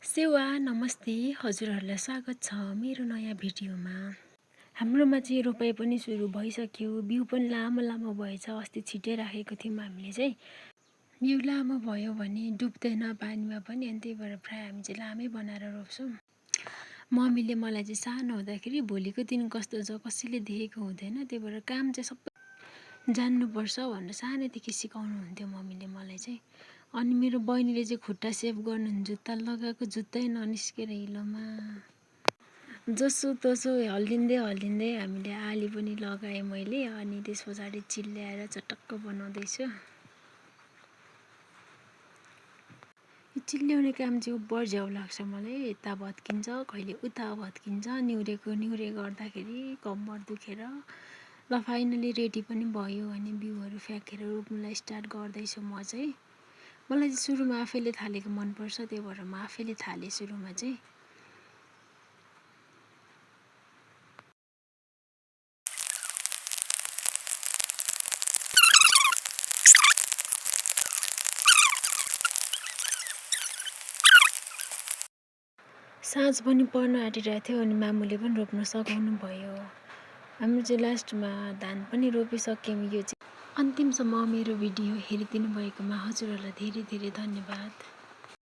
सेवा नमस्ते हजुरहरूलाई स्वागत छ मेरो नयाँ भिडियोमा। हाम्रोमा चाहिँ रोपाइ पनि सुरु भइसक्यो। बिउ पनि लामो लामो भएछ। अस्ति छिटै राखेको थियौँ हामीले चाहिँ। बिउ लामो भयो भने डुब्दैन पानीमा पनि, अनि त्यही भएर प्रायः हामी चाहिँ लामै बनाएर रोप्छौँ। मम्मीले मलाई चाहिँ सानो हुँदाखेरि भोलिको दिन कस्तो छ कसैले देखेको हुँदैन, त्यही भएर काम चाहिँ सबै जान्नुपर्छ भनेर सानैदेखि सिकाउनुहुन्थ्यो मम्मीले मलाई चाहिँ। अनि मेरो बहिनीले चाहिँ खुट्टा सेभ गर्नु जुत्ता लगाएको जुत्तै ननिस्केर हिलोमा जसो तसो हल्लिँदै हल्लिँदै हामीले आली पनि लगाएँ मैले। अनि त्यस पछाडि चिल्ल्याएर चटक्क बनाउँदैछु। यो चिल्ल्याउने काम चाहिँ बर झ्याउ लाग्छ मलाई। यता भत्किन्छ कहिले उता भत्किन्छ, निहुरे गर्दाखेरि कम्मर दुखेर। ल फाइनली रेडी पनि भयो। अनि बिउहरू फ्याँकेर रोप्नुलाई स्टार्ट गर्दैछु म चाहिँ। मलाई चाहिँ सुरुमा आफैले थालेको मनपर्छ, त्यही भएर म आफैले थालेँ सुरुमा चाहिँ। साँझ पनि पर्न आँटिरहेको थियो अनि मामुले पनि रोप्न सघाउनु भयो। हाम्रो चाहिँ लास्टमा धान पनि रोपिसक्यौँ। यो चाहिँ अन्तिमसम्म मेरो भिडियो हेरिदिनु भएकोमा हजुरहरूलाई धेरै धेरै धन्यवाद।